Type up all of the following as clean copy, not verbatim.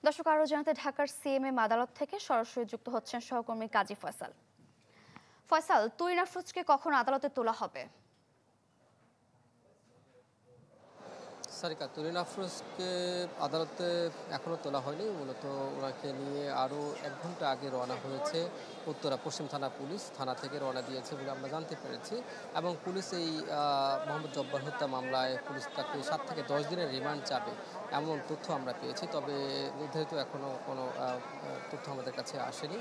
দর্শক আরও জানাতে ঢাকার সিএমএম আদালত থেকে সরাসরি যুক্ত হচ্ছেন সহকর্মী কাজী ফয়সাল। ফয়সাল, তুরিন আফরোজকে কখন আদালতে তোলা হবে? সারিকা, তুরিন আফরোজকে আদালতে এখনও তোলা হয়নি। মূলত ওনাকে নিয়ে আরও 1 ঘন্টা আগে রওনা হয়েছে উত্তরা পশ্চিম থানা পুলিশ। থানা থেকে রওনা দিয়েছে বলে আমরা জানতে পেরেছি। এবং পুলিশ এই মোহাম্মদ জব্বার হত্যা মামলায় পুলিশ তাকে 7 থেকে 10 দিনের রিমান্ড চাবে এমন তথ্য আমরা পেয়েছি। তবে নির্ধারিত এখনও কোনো তথ্য আমাদের কাছে আসেনি।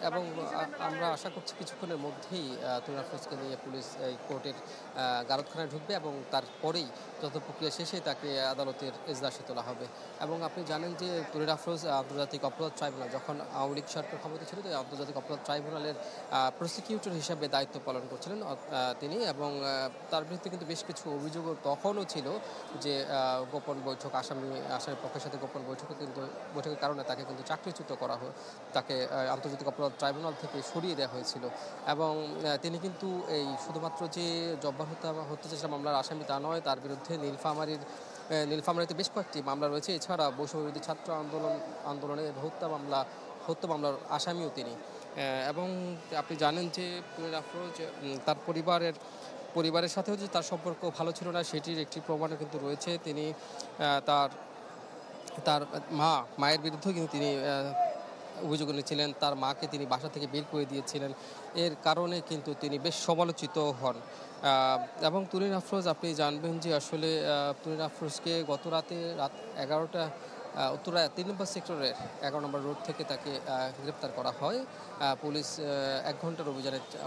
এবং আমরা আশা করছি কিছুক্ষণের মধ্যেই তুরিন আফরোজকে নিয়ে পুলিশ এই কোর্টের গারদখানায় ঢুকবে এবং তারপরেই যত প্রক্রিয়া শেষে তাকে আদালতের এজলাসে তোলা হবে। এবং আপনি জানেন যে তুরিন আফরোজ আন্তর্জাতিক অপরাধ ট্রাইব্যুনাল যখন আওয়ামী লীগ সরকার ক্ষমতা ছিল, আন্তর্জাতিক অপরাধ ট্রাইব্যুনালের প্রসিকিউটর হিসেবে দায়িত্ব পালন করছিলেন তিনি। এবং তার বিরুদ্ধে কিন্তু বেশ কিছু অভিযোগ তখনও ছিল যে গোপন বৈঠক, আসামির পক্ষের সাথে গোপন বৈঠকের কারণে তাকে কিন্তু চাকরিচ্যুত করা হয়, তাকে আন্তর্জাতিক অপরাধ ট্রাইব্যুনাল থেকে সরিয়ে দেওয়া হয়েছিল। এবং তিনি কিন্তু এই শুধুমাত্র যে জব্বার হত্যা চেষ্টা মামলার আসামি তা নয়, তার বিরুদ্ধে নীলফামারীতে বেশ কয়েকটি মামলা রয়েছে। এছাড়া বৈষম্যবিরোধী ছাত্র আন্দোলনের হত্যা মামলার আসামিও তিনি। এবং আপনি জানেন যে তুরিন আফরোজ তার পরিবারের সাথেও যে তার সম্পর্ক ভালো ছিল না সেটির একটি প্রমাণও কিন্তু রয়েছে। তিনি তার মায়ের বিরুদ্ধেও কিন্তু তিনি অভিযোগ এনেছিলেন। তার মাকে তিনি বাসা থেকে বের করে দিয়েছিলেন। এর কারণে কিন্তু তিনি বেশ সমালোচিত হন। এবং তুরিন আফরোজ, আপনি জানবেন যে আসলে তুরিন আফরোজকে গত রাত 11টা উত্তরা 3 নম্বর সেক্টরের 11 নম্বর রোড থেকে তাকে গ্রেপ্তার করা হয়। পুলিশ 1 ঘন্টার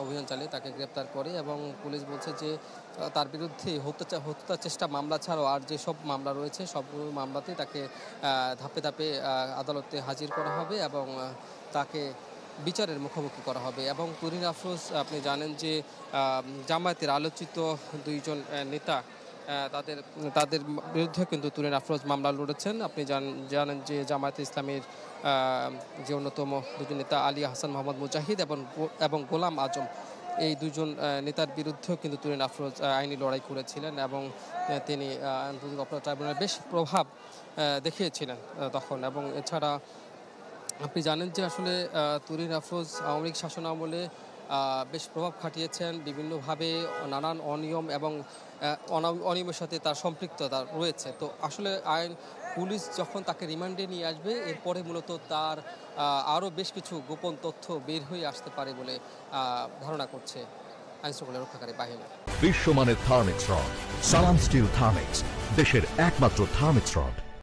অভিযান চালিয়ে তাকে গ্রেপ্তার করে। এবং পুলিশ বলছে যে তার বিরুদ্ধে হত্যা চেষ্টা মামলা ছাড়াও আর যেসব মামলা রয়েছে সবগুলো মামলাতেই তাকে ধাপে ধাপে আদালতে হাজির করা হবে এবং তাকে বিচারের মুখোমুখি করা হবে। এবং তুরিন আফরোজ, আপনি জানেন যে জামায়াতের আলোচিত 2 জন নেতা, তাদের বিরুদ্ধে কিন্তু তুরিন আফরোজ মামলা লড়েছেন। আপনি জানেন যে জামায়াতে ইসলামীর যে অন্যতম 2 জন নেতা আলী হাসান মোহাম্মদ মুজাহিদ এবং গোলাম আজম, এই 2 জন নেতার বিরুদ্ধেও কিন্তু তুরিন আফরোজ আইনি লড়াই করেছিলেন। এবং তিনি আন্তর্জাতিক অপরাধ ট্রাইব্যুনালে বেশ প্রভাব দেখিয়েছিলেন তখন। এবং এছাড়া আপনি জানেন যে আসলে তুরিন আফরোজ আওয়ামী লীগ শাসন আমলে বেশ প্রভাব খাটিয়েছেন বিভিন্নভাবে, নানান অনিয়ম এবং অনিয়মের সাথে তার সম্পৃক্ততা রয়েছে। তো আসলে পুলিশ যখন তাকে রিমান্ডে নিয়ে আসবে এরপরে মূলত তার আরও বেশ কিছু গোপন তথ্য বের হয়ে আসতে পারে বলে ধারণা করছে আইনশৃঙ্খলা রক্ষাকারী বাহিনী। বিশ্বমানের থার্মিক্স রড, সালাম স্টিল থার্মিক্স, দেশের একমাত্র থার্মিক্স রড।